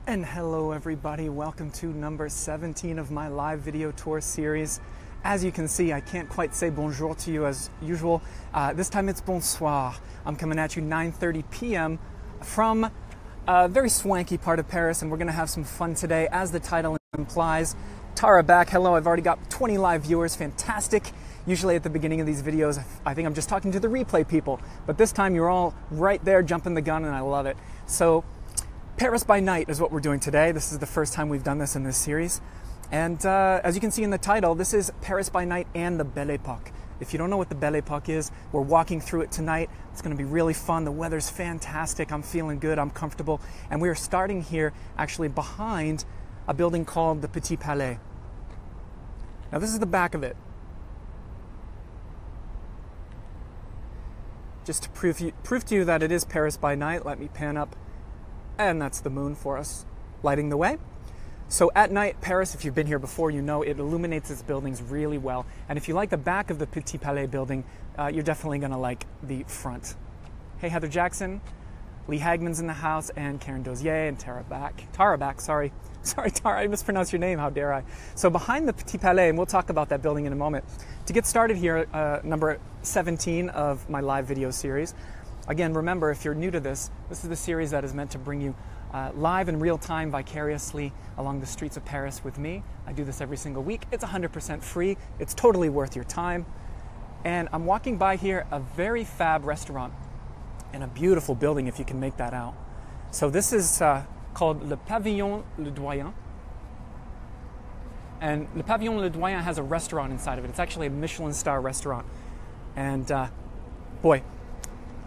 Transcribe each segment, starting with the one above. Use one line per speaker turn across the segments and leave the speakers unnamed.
And hello everybody, welcome to number 17 of my live video tour series. As you can see, I can't quite say bonjour to you as usual. This time it's bonsoir. I'm coming at you 9:30 p.m. from a very swanky part of Paris, and we're gonna have some fun today. As the title implies, Tara back. Hello, I've already got 20 live viewers, fantastic. Usually at the beginning of these videos, I think I'm just talking to the replay people, but this time you're all right there jumping the gun and I love it. So Paris by night is what we're doing today. This is the first time we've done this in this series. And as you can see in the title, this is Paris by night and the Belle Époque. If you don't know what the Belle Époque is, we're walking through it tonight. It's gonna be really fun. The weather's fantastic. I'm feeling good, I'm comfortable. And we are starting here actually behind a building called the Petit Palais. Now this is the back of it. Just to prove to you that it is Paris by night, let me pan up. And that's the moon for us, lighting the way. So at night, Paris, if you've been here before, you know it illuminates its buildings really well. And if you like the back of the Petit Palais building, you're definitely gonna like the front. Hey, Heather Jackson, Lee Hagman's in the house, and Karen Dozier, and Tara back, sorry. Sorry, Tara, I mispronounced your name, how dare I. So behind the Petit Palais, and we'll talk about that building in a moment. To get started here, number 17 of my live video series. Again, remember, if you're new to this is the series that is meant to bring you live in real time, vicariously along the streets of Paris with me. I do this every single week. It's 100% free. It's totally worth your time. And I'm walking by here a very fab restaurant and a beautiful building, if you can make that out. So this is called Le Pavillon Le Doyen. And Le Pavillon Le Doyen has a restaurant inside of it. It's actually a Michelin star restaurant. And boy,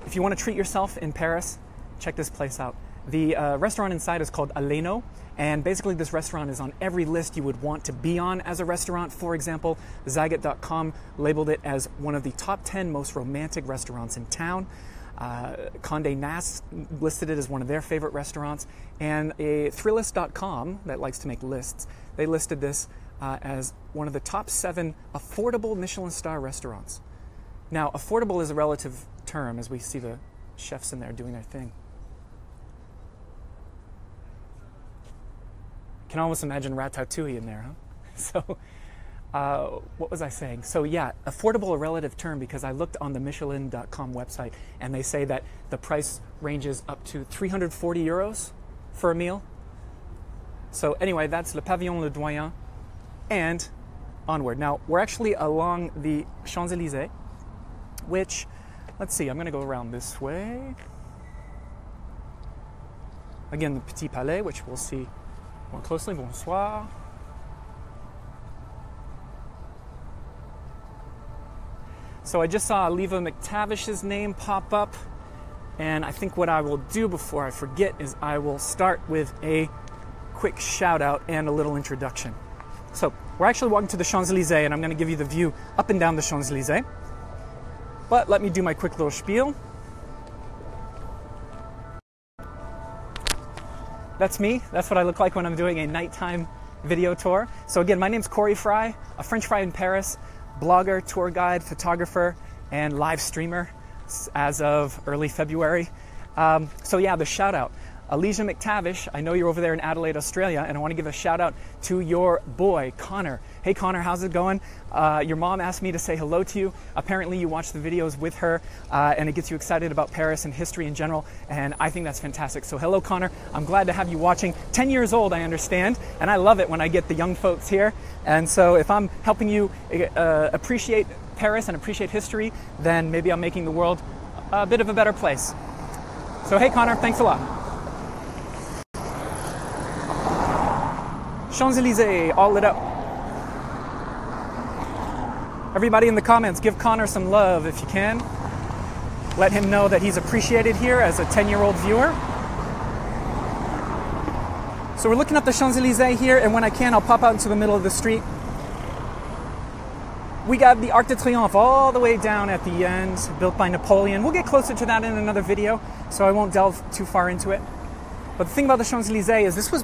if you want to treat yourself in Paris, check this place out. The restaurant inside is called Aleno, and basically this restaurant is on every list you would want to be on as a restaurant. For example, Zagat.com labeled it as one of the top 10 most romantic restaurants in town. Condé Nast listed it as one of their favorite restaurants, and a Thrillist.com that likes to make lists, they listed this as one of the top 7 affordable Michelin star restaurants. Now, affordable is a relative term, as we see the chefs in there doing their thing. Can almost imagine Ratatouille in there, huh? So, what was I saying? So yeah, affordable, a relative term, because I looked on the Michelin.com website and they say that the price ranges up to 340 euros for a meal. So anyway, that's Le Pavillon Le Doyen, and onward. Now, we're actually along the Champs-Élysées, which, let's see, I'm gonna go around this way. Again, the Petit Palais, which we'll see more closely. Bonsoir. So I just saw Leva McTavish's name pop up, and I think what I will do before I forget is I will start with a quick shout out and a little introduction. So we're actually walking to the Champs-Élysées, and I'm gonna give you the view up and down the Champs-Élysées. But let me do my quick little spiel. That's me. That's what I look like when I'm doing a nighttime video tour. So again, my name's Corey Fry, a French fry in Paris, blogger, tour guide, photographer, and live streamer as of early February. So yeah, the shout out. Alicia McTavish, I know you're over there in Adelaide, Australia, and I want to give a shout out to your boy, Connor. Hey Connor, how's it going? Your mom asked me to say hello to you. Apparently you watch the videos with her, and it gets you excited about Paris and history in general, and I think that's fantastic. So hello Connor, I'm glad to have you watching. 10 years old, I understand, and I love it when I get the young folks here. And so if I'm helping you appreciate Paris and appreciate history, then maybe I'm making the world a bit of a better place. So hey Connor, thanks a lot. Champs-Élysées, all lit up. Everybody in the comments, give Connor some love if you can. Let him know that he's appreciated here as a 10-year-old viewer. So we're looking at the Champs-Élysées here, and when I can, I'll pop out into the middle of the street. We got the Arc de Triomphe all the way down at the end, built by Napoleon. We'll get closer to that in another video, so I won't delve too far into it. But the thing about the Champs-Élysées is this was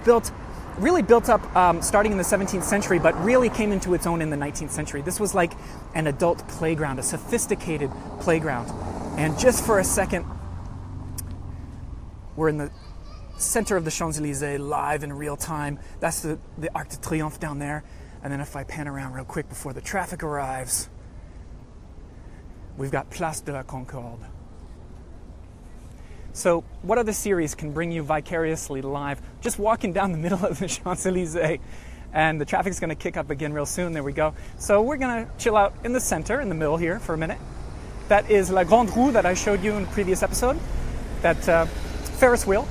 really built up starting in the 17th century, but really came into its own in the 19th century. This was like an adult playground, a sophisticated playground. And just for a second, we're in the center of the Champs-Élysées live in real time. That's the Arc de Triomphe down there. And then if I pan around real quick before the traffic arrives, we've got Place de la Concorde. So what other series can bring you vicariously live? Just walking down the middle of the Champs-Élysées, and the traffic's going to kick up again real soon. There we go. So we're going to chill out in the center, in the middle here for a minute. That is La Grande Roue that I showed you in the previous episode. That Ferris wheel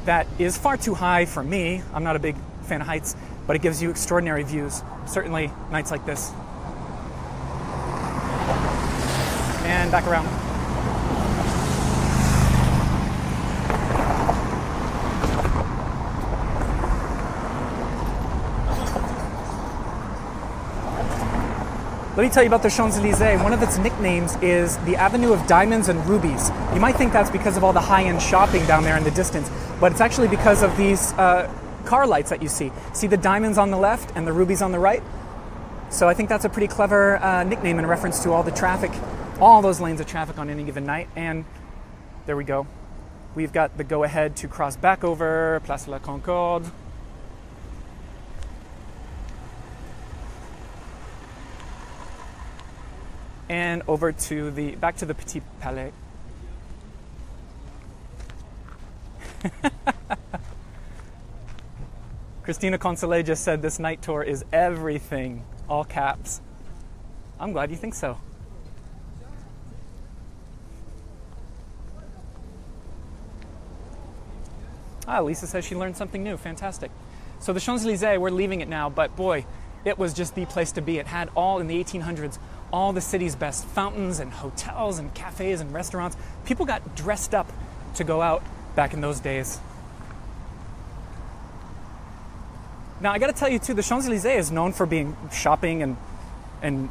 that is far too high for me. I'm not a big fan of heights, but it gives you extraordinary views, certainly nights like this. And back around. Let me tell you about the Champs-Élysées. One of its nicknames is the Avenue of Diamonds and Rubies. You might think that's because of all the high-end shopping down there in the distance, but it's actually because of these car lights that you see. See the diamonds on the left and the rubies on the right? So I think that's a pretty clever nickname in reference to all the traffic, all those lanes of traffic on any given night. And there we go. We've got the go-ahead to cross back over Place de la Concorde. And over to back to the Petit Palais. Christina Consolet just said this night tour is everything, all caps. I'm glad you think so. Lisa says she learned something new. Fantastic. So the Champs-Élysées, we're leaving it now, but boy, it was just the place to be. It had all, in the 1800s, all the city's best fountains and hotels and cafes and restaurants. People got dressed up to go out back in those days. Now, I got to tell you, too, the Champs-Élysées is known for being shopping and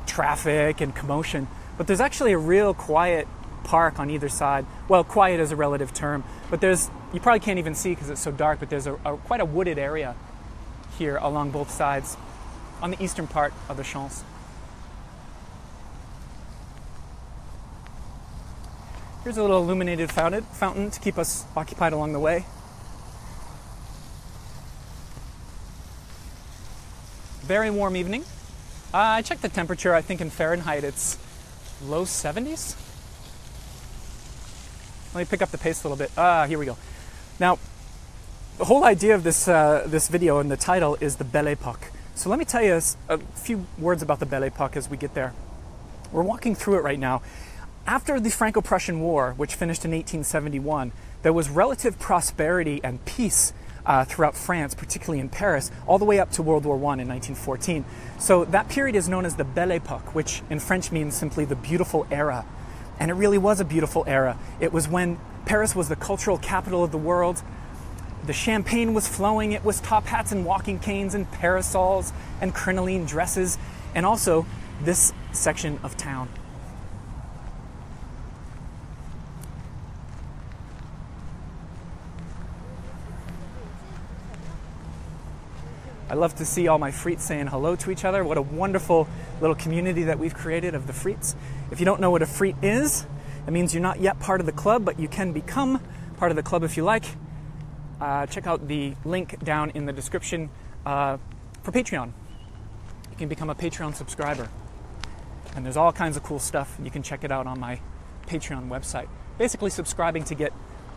traffic and commotion, but there's actually a real quiet park on either side. Well, quiet is a relative term, but you probably can't even see because it's so dark, but there's quite a wooded area here along both sides on the eastern part of the Champs. Here's a little illuminated fountain to keep us occupied along the way. Very warm evening. I checked the temperature. I think in Fahrenheit it's low 70s. Let me pick up the pace a little bit. Here we go. Now, the whole idea of this video and the title is the Belle Époque. So let me tell you a few words about the Belle Époque as we get there. We're walking through it right now. After the Franco-Prussian War, which finished in 1871, there was relative prosperity and peace throughout France, particularly in Paris, all the way up to World War I in 1914. So that period is known as the Belle Époque, which in French means simply the beautiful era. And it really was a beautiful era. It was when Paris was the cultural capital of the world. The champagne was flowing. It was top hats and walking canes and parasols and crinoline dresses, and also this section of town. I love to see all my frites saying hello to each other. What a wonderful little community that we've created of the frites. If you don't know what a frite is, it means you're not yet part of the club, but you can become part of the club if you like. Check out the link down in the description for Patreon. You can become a Patreon subscriber. And there's all kinds of cool stuff. You can check it out on my Patreon website. Basically subscribing to get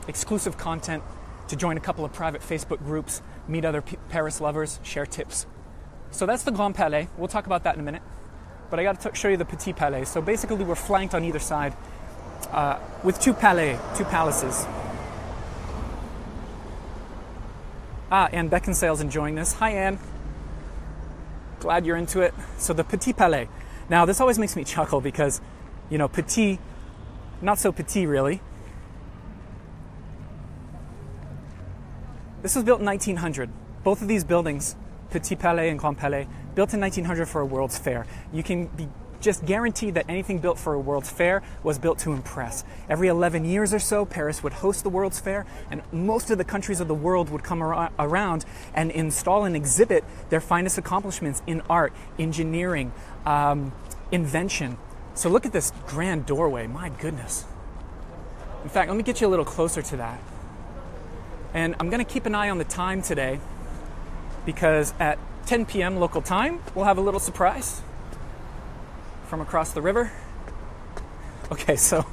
exclusive content, to join a couple of private Facebook groups, meet other Paris lovers, share tips. So that's the Grand Palais. We'll talk about that in a minute. But I got to show you the Petit Palais. So basically we're flanked on either side with two palaces. Anne Beckinsale's enjoying this. Hi, Anne. Glad you're into it. So the Petit Palais. Now, this always makes me chuckle because, you know, petit, not so petit, really. This was built in 1900. Both of these buildings, Petit Palais and Grand Palais, built in 1900 for a World's Fair. You can be just guaranteed that anything built for a World's Fair was built to impress. Every 11 years or so, Paris would host the World's Fair, and most of the countries of the world would come around and install and exhibit their finest accomplishments in art, engineering, invention. So look at this grand doorway, my goodness. In fact, let me get you a little closer to that. And I'm going to keep an eye on the time today because at 10 p.m. local time, we'll have a little surprise from across the river. Okay, so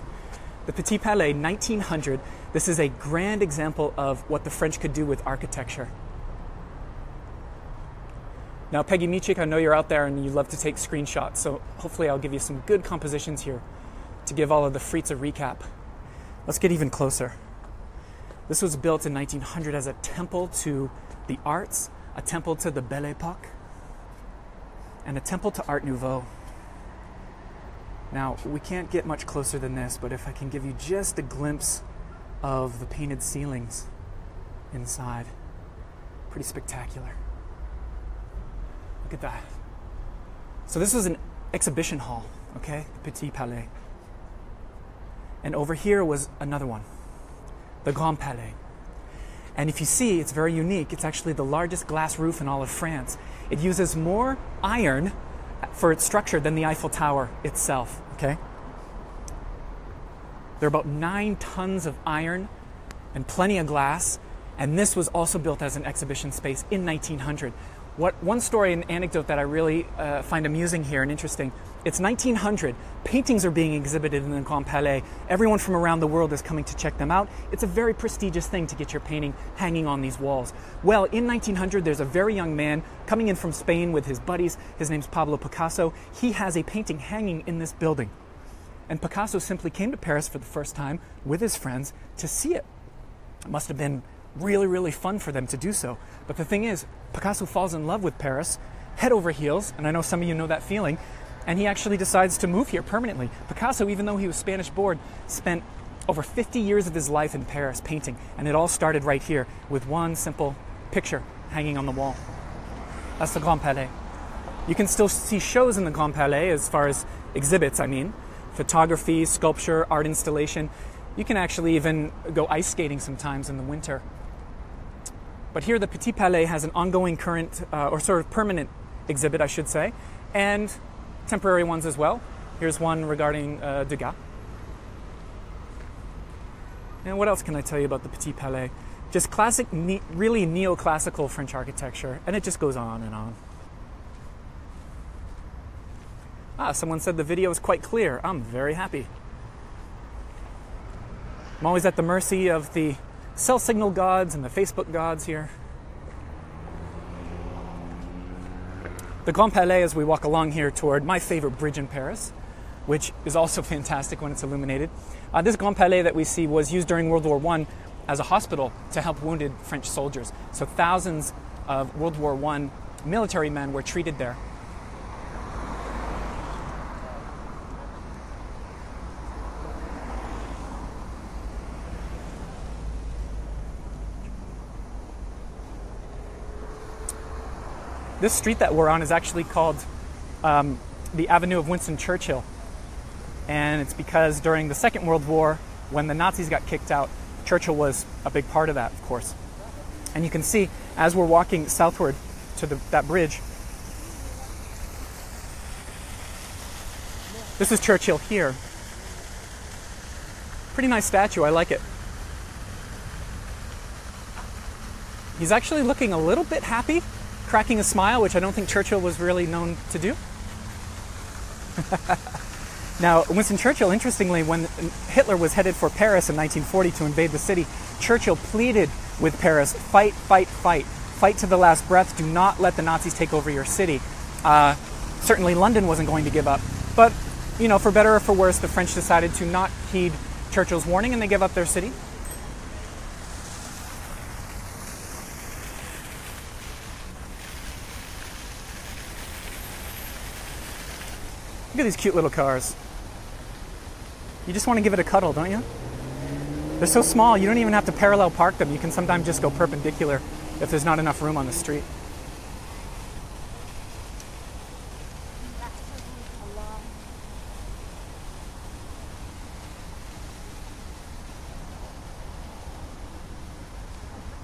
the Petit Palais, 1900. This is a grand example of what the French could do with architecture. Now, Peggy Michik, I know you're out there and you love to take screenshots, so hopefully I'll give you some good compositions here to give all of the frites a recap. Let's get even closer. This was built in 1900 as a temple to the arts, a temple to the Belle Époque, and a temple to Art Nouveau. Now, we can't get much closer than this, but if I can give you just a glimpse of the painted ceilings inside, pretty spectacular. Look at that. So this was an exhibition hall, okay? Petit Palais. And over here was another one, the Grand Palais. And if you see, it's very unique. It's actually the largest glass roof in all of France. It uses more iron for its structure than the Eiffel Tower itself, okay? There are about 9 tons of iron and plenty of glass, and this was also built as an exhibition space in 1900. One story and anecdote that I really find amusing here and interesting, it's 1900. Paintings are being exhibited in the Grand Palais. Everyone from around the world is coming to check them out. It's a very prestigious thing to get your painting hanging on these walls. Well, in 1900, there's a very young man coming in from Spain with his buddies. His name's Pablo Picasso. He has a painting hanging in this building. And Picasso simply came to Paris for the first time with his friends to see it. It must have been really, really fun for them to do so. But the thing is, Picasso falls in love with Paris, head over heels, and I know some of you know that feeling, and he actually decides to move here permanently. Picasso, even though he was Spanish born, spent over 50 years of his life in Paris painting, and it all started right here with one simple picture hanging on the wall. That's the Grand Palais. You can still see shows in the Grand Palais as far as exhibits, I mean, photography, sculpture, art installation. You can actually even go ice skating sometimes in the winter. But here the Petit Palais has an ongoing current, or sort of permanent exhibit, I should say, and temporary ones as well. Here's one regarding Degas. And what else can I tell you about the Petit Palais? Just classic, really neoclassical French architecture, and it just goes on and on. Someone said the video is quite clear. I'm very happy. I'm always at the mercy of the cell signal gods and the Facebook gods here. The Grand Palais, as we walk along here toward my favorite bridge in Paris, which is also fantastic when it's illuminated. This Grand Palais that we see was used during World War I as a hospital to help wounded French soldiers. So thousands of World War I military men were treated there. This street that we're on is actually called the Avenue of Winston Churchill. And it's because during the Second World War, when the Nazis got kicked out, Churchill was a big part of that, of course. And you can see, as we're walking southward to that bridge, this is Churchill here. Pretty nice statue, I like it. He's actually looking a little bit happy, cracking a smile, which I don't think Churchill was really known to do. Now, Winston Churchill, interestingly, when Hitler was headed for Paris in 1940 to invade the city, Churchill pleaded with Paris, fight, fight, fight. Fight to the last breath. Do not let the Nazis take over your city. Certainly London wasn't going to give up. But, you know, for better or for worse, the French decided to not heed Churchill's warning and they gave up their city. Look at these cute little cars. You just want to give it a cuddle, don't you? They're so small, you don't even have to parallel park them. You can sometimes just go perpendicular if there's not enough room on the street.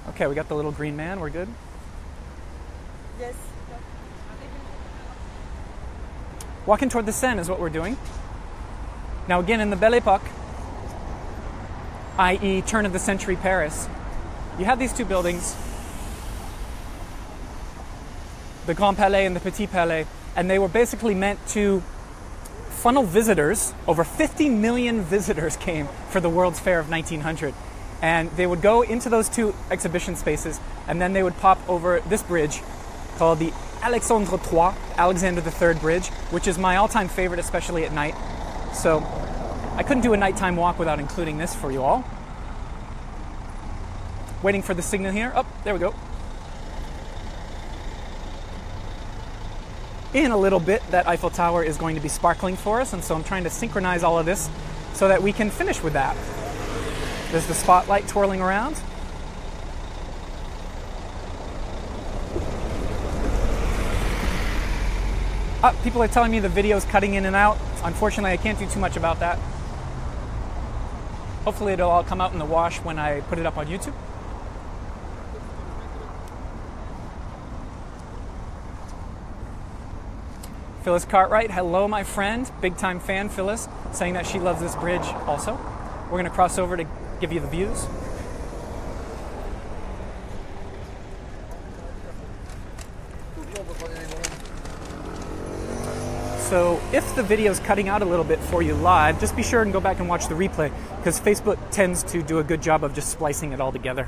Okay, we got the little green man. We're good?
Yes.
Walking toward the Seine is what we're doing. Now again, in the Belle Époque, i.e. turn of the century Paris, you have these two buildings, the Grand Palais and the Petit Palais, and they were basically meant to funnel visitors. Over 50 million visitors came for the World's Fair of 1900. And they would go into those two exhibition spaces, and then they would pop over this bridge called the Alexandre III, Alexander III Bridge, which is my all-time favorite, especially at night. So I couldn't do a nighttime walk without including this for you all. Waiting for the signal here. Oh, there we go. In a little bit, that Eiffel Tower is going to be sparkling for us, and so I'm trying to synchronize all of this so that we can finish with that. There's the spotlight twirling around. People are telling me the video's cutting in and out. Unfortunately, I can't do too much about that. Hopefully it'll all come out in the wash when I put it up on YouTube. Phyllis Cartwright, hello my friend, big time fan Phyllis, saying that she loves this bridge also. We're going to cross over to give you the views. So if the video's cutting out a little bit for you live, just be sure and go back and watch the replay, because Facebook tends to do a good job of just splicing it all together.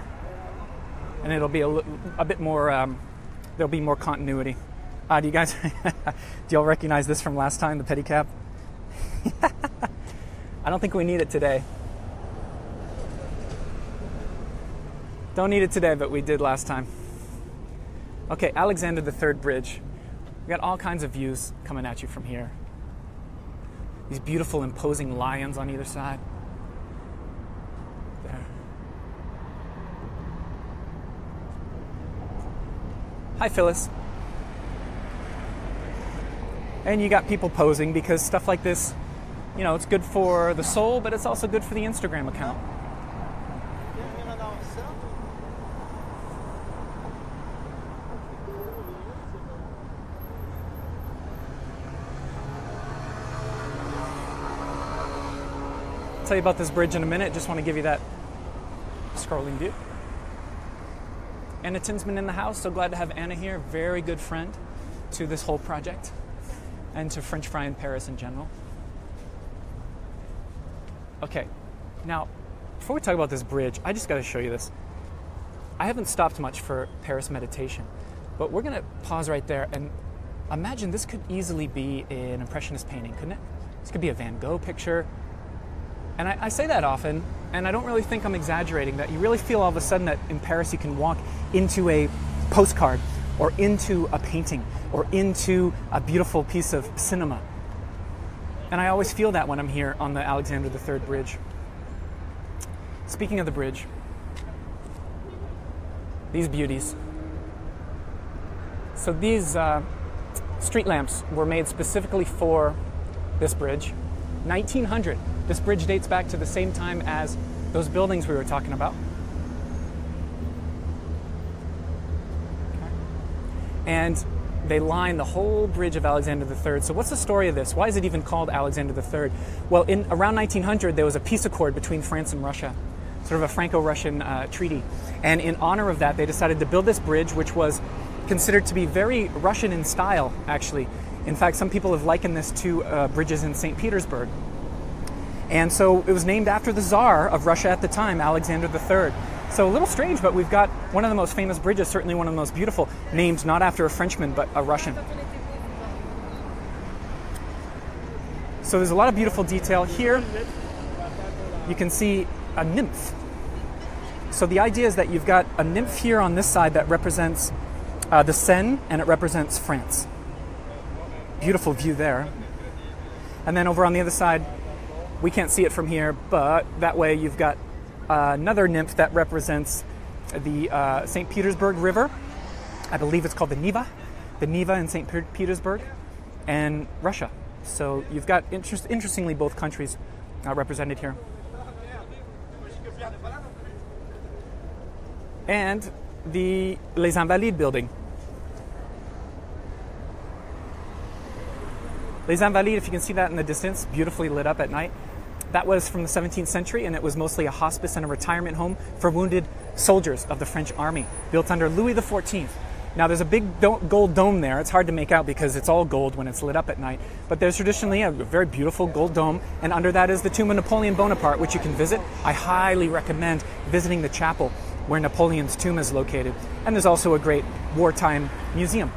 And it'll be a bit more, there'll be more continuity. Do you guys, do y'all recognize this from last time, the pedicab? I don't think we need it today. Don't need it today, but we did last time. Okay, Alexander III Bridge. We got all kinds of views coming at you from here. These beautiful, imposing lions on either side. There. Hi, Phyllis. And you got people posing, because stuff like this, you know, it's good for the soul, but it's also good for the Instagram account. I'll tell you about this bridge in a minute. Just want to give you that scrolling view. Anna Tinsman in the house. So glad to have Anna here. Very good friend to this whole project and to French Fry in Paris in general. Okay, now, before we talk about this bridge, I just got to show you this. I haven't stopped much for Paris meditation, but we're going to pause right there and imagine this could easily be an Impressionist painting, couldn't it? This could be a Van Gogh picture. And I say that often, and I don't really think I'm exaggerating, that you really feel all of a sudden that in Paris you can walk into a postcard or into a painting or into a beautiful piece of cinema. And I always feel that when I'm here on the Alexander III Bridge. Speaking of the bridge, these beauties. So these street lamps were made specifically for this bridge. 1900. This bridge dates back to the same time as those buildings we were talking about. Okay. And they line the whole bridge of Alexander III. So what's the story of this? Why is it even called Alexander III? Well, around 1900, there was a peace accord between France and Russia, sort of a Franco-Russian treaty. And in honor of that, they decided to build this bridge, which was considered to be very Russian in style, actually. In fact, some people have likened this to bridges in St. Petersburg. And so it was named after the Tsar of Russia at the time, Alexander III. So a little strange, but we've got one of the most famous bridges, certainly one of the most beautiful, named not after a Frenchman, but a Russian. So there's a lot of beautiful detail here. You can see a nymph. So the idea is that you've got a nymph here on this side that represents the Seine, and it represents France. Beautiful view there. And then over on the other side, we can't see it from here, but that way you've got another nymph that represents the St. Petersburg River. I believe it's called the Neva in St. Petersburg, and Russia. So you've got, interestingly, both countries represented here. And the Les Invalides building. Les Invalides, if you can see that in the distance, beautifully lit up at night. That was from the 17th century, and it was mostly a hospice and a retirement home for wounded soldiers of the French army, built under Louis XIV. Now, there's a big gold dome there. It's hard to make out because it's all gold when it's lit up at night. But there's traditionally a very beautiful gold dome, and under that is the tomb of Napoleon Bonaparte, which you can visit. I highly recommend visiting the chapel where Napoleon's tomb is located. And there's also a great wartime museum.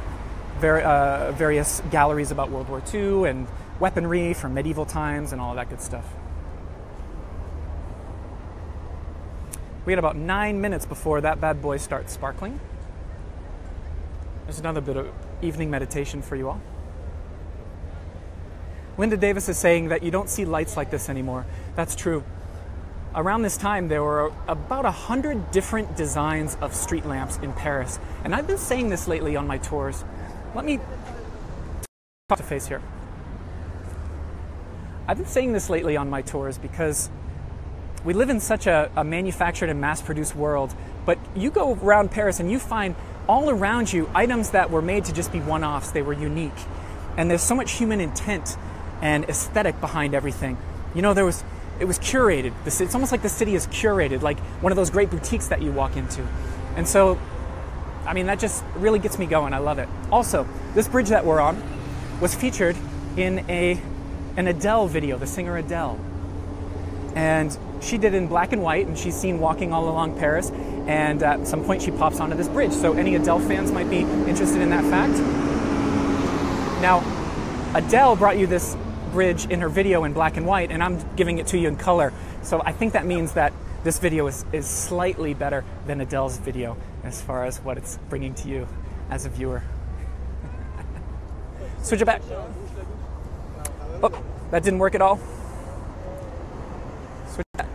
Various galleries about World War II and weaponry from medieval times and all of that good stuff. We had about 9 minutes before that bad boy starts sparkling. There's another bit of evening meditation for you all. Linda Davis is saying that you don't see lights like this anymore. That's true. Around this time, there were about 100 different designs of street lamps in Paris. And I've been saying this lately on my tours. Let me talk to face here. I've been saying this lately on my tours because we live in such a manufactured and mass-produced world. But you go around Paris and you find all around you items that were made to just be one-offs. They were unique. And there's so much human intent and aesthetic behind everything. You know, it was curated. It's almost like the city is curated, like one of those great boutiques that you walk into. And so, I mean, that just really gets me going. I love it. Also, this bridge that we're on was featured in an Adele video, the singer Adele. And she did it in black and white, and she's seen walking all along Paris, and at some point she pops onto this bridge. So any Adele fans might be interested in that fact. Now, Adele brought you this bridge in her video in black and white, and I'm giving it to you in color. So I think that means that this video is slightly better than Adele's video as far as what it's bringing to you as a viewer. Switch it back. Oh, that didn't work at all. Switch it back.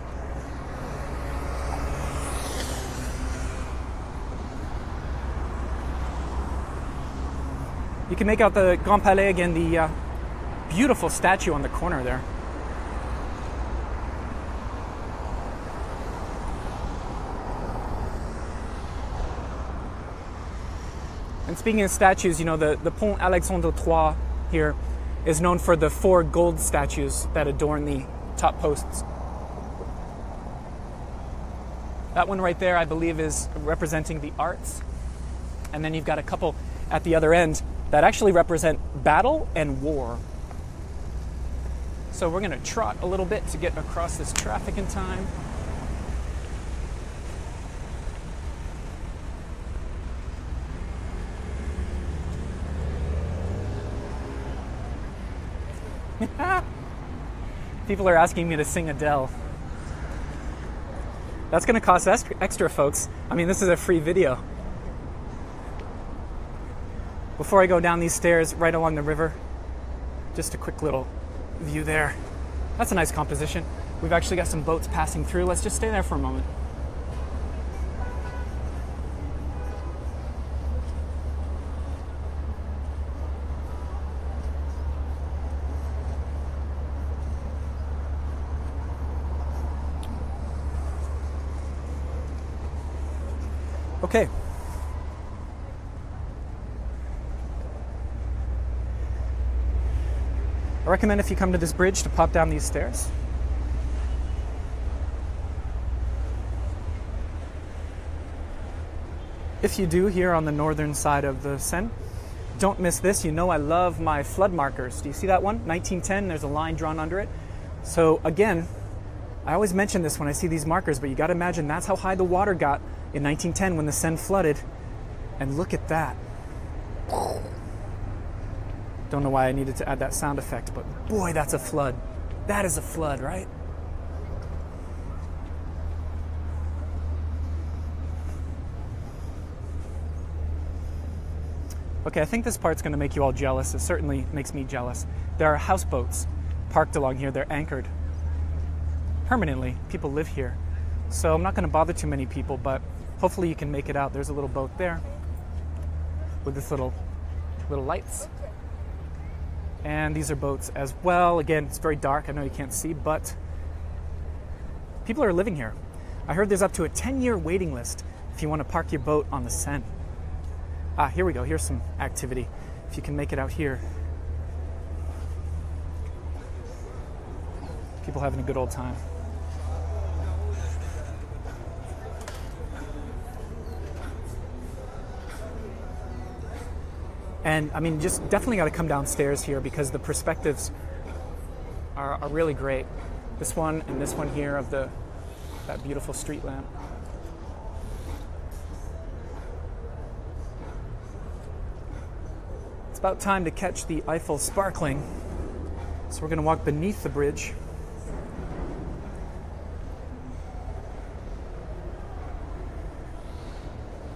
You can make out the Grand Palais again, the beautiful statue on the corner there. And speaking of statues, you know, the Pont Alexandre III here is known for the 4 gold statues that adorn the top posts. That one right there, I believe, is representing the arts. And then you've got a couple at the other end that actually represent battle and war. So we're going to trot a little bit to get across this traffic in time. People are asking me to sing Adele. That's going to cost extra, folks. I mean, this is a free video. Before I go down these stairs right along the river, just a quick little view there. That's a nice composition. We've actually got some boats passing through. Let's just stay there for a moment. Okay. I recommend if you come to this bridge to pop down these stairs. If you do, here on the northern side of the Seine, don't miss this. You know I love my flood markers. Do you see that one? 1910, there's a line drawn under it. So again, I always mention this when I see these markers, but you got to imagine that's how high the water got in 1910 when the Seine flooded. And look at that. Don't know why I needed to add that sound effect, but boy, that's a flood. That is a flood, right? Okay, I think this part's going to make you all jealous. It certainly makes me jealous. There are houseboats parked along here. They're anchored permanently. People live here. So I'm not going to bother too many people, but hopefully you can make it out. There's a little boat there with this little lights. And these are boats as well. Again, it's very dark. I know you can't see, but people are living here. I heard there's up to a 10-year waiting list if you want to park your boat on the Seine. Ah, here we go. Here's some activity. If you can make it out here. People people having a good old time. And I mean, just definitely got to come downstairs here because the perspectives are really great. This one and this one here of that beautiful street lamp. It's about time to catch the Eiffel sparkling. So we're going to walk beneath the bridge.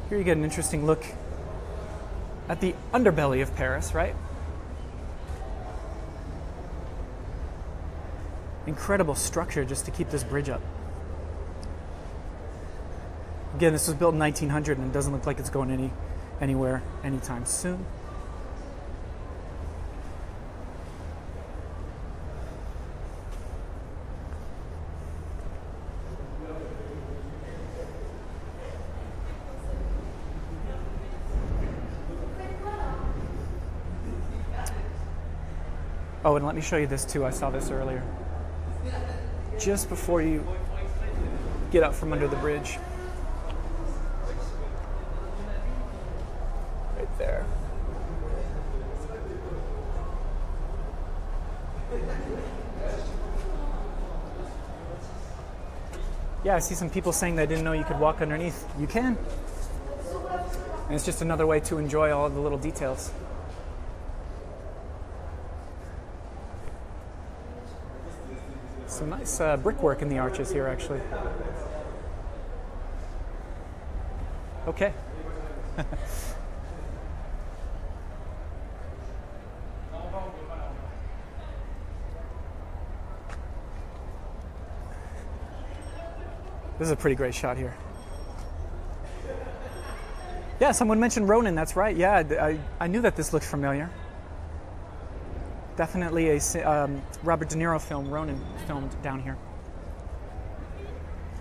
Here you get an interesting look at the underbelly of Paris, right? Incredible structure just to keep this bridge up. Again, this was built in 1900 and it doesn't look like it's going anywhere anytime soon. Oh, and let me show you this too. I saw this earlier. Just before you get up from under the bridge. Right there. Yeah, I see some people saying they didn't know you could walk underneath. You can. And it's just another way to enjoy all of the little details. Some nice brickwork in the arches here, actually. Okay. This is a pretty great shot here. Yeah, someone mentioned Ronin, that's right. Yeah, I knew that this looked familiar. Definitely a Robert De Niro film, Ronin, filmed down here.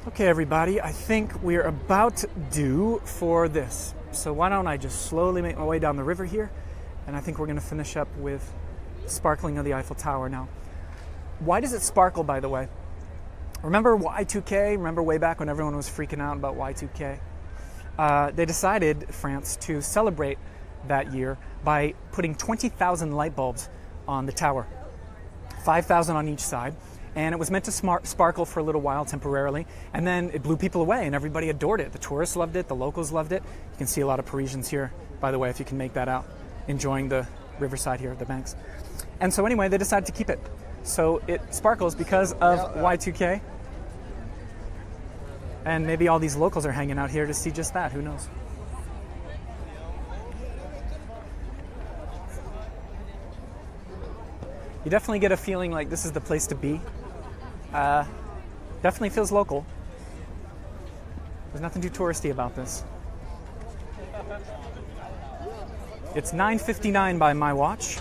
Okay, everybody, I think we're about due for this. So why don't I just slowly make my way down the river here, and I think we're going to finish up with sparkling of the Eiffel Tower now. Why does it sparkle, by the way? Remember Y2K? Remember way back when everyone was freaking out about Y2K? They decided, France, to celebrate that year by putting 20,000 light bulbs on the tower, 5,000 on each side, and it was meant to sparkle for a little while temporarily, and then it blew people away and everybody adored it. The tourists loved it, the locals loved it. You can see a lot of Parisians here, by the way, if you can make that out, enjoying the riverside here, the banks. And so anyway, they decided to keep it. So it sparkles because of Y2K, and maybe all these locals are hanging out here to see just that, who knows. You definitely get a feeling like this is the place to be. Definitely feels local. There's nothing too touristy about this. It's 9:59 by my watch.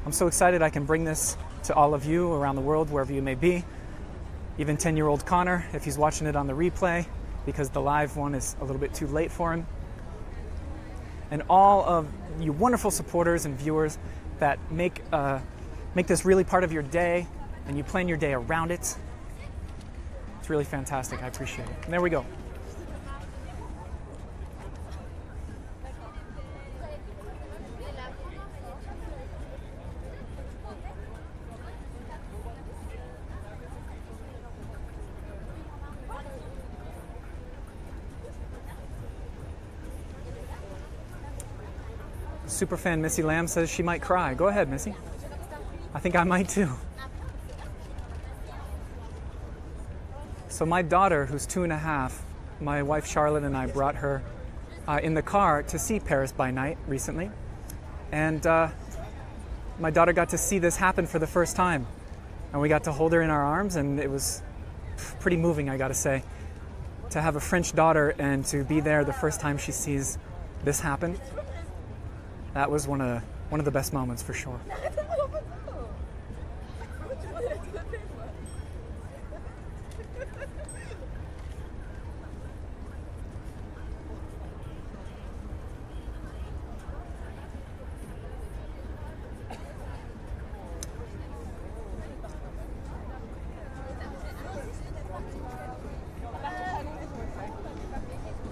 I'm so excited I can bring this to all of you around the world, wherever you may be. Even 10-year-old Connor, if he's watching it on the replay, because the live one is a little bit too late for him. And all of you wonderful supporters and viewers that make this really part of your day, and you plan your day around it. It's really fantastic. I appreciate it. And there we go. Superfan Missy Lamb says she might cry. Go ahead, Missy. I think I might too. So my daughter, who's 2.5, my wife Charlotte and I brought her in the car to see Paris by Night recently. And my daughter got to see this happen for the first time. And we got to hold her in our arms, and it was pretty moving, I gotta say. To have a French daughter and to be there the first time she sees this happen. That was one of the best moments for sure.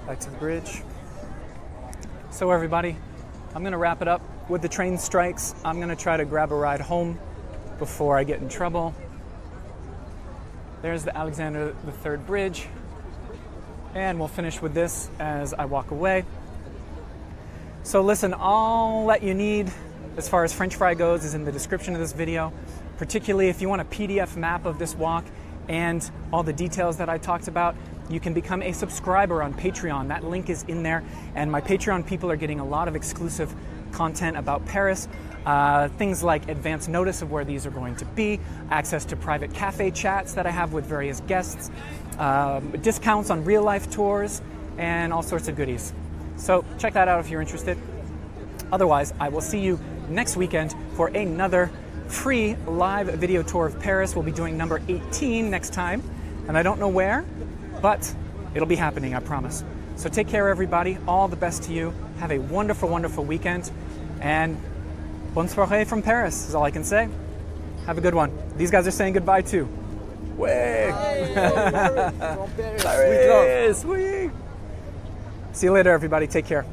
Back to the bridge. So everybody, I'm gonna wrap it up with the train strikes. I'm gonna try to grab a ride home before I get in trouble. There's the Alexander III Bridge. And we'll finish with this as I walk away. So listen, all that you need as far as French fry goes is in the description of this video, particularly if you want a PDF map of this walk and all the details that I talked about. You can become a subscriber on Patreon. That link is in there, and my Patreon people are getting a lot of exclusive content about Paris. Things like advance notice of where these are going to be, access to private cafe chats that I have with various guests, discounts on real-life tours, and all sorts of goodies. So check that out if you're interested. Otherwise, I will see you next weekend for another free live video tour of Paris. We'll be doing number 18 next time, and I don't know where, but it'll be happening, I promise. So take care, everybody. All the best to you. Have a wonderful, wonderful weekend, and bonne soirée from Paris is all I can say. Have a good one. These guys are saying goodbye too. Way! Paris! See you later, everybody. Take care.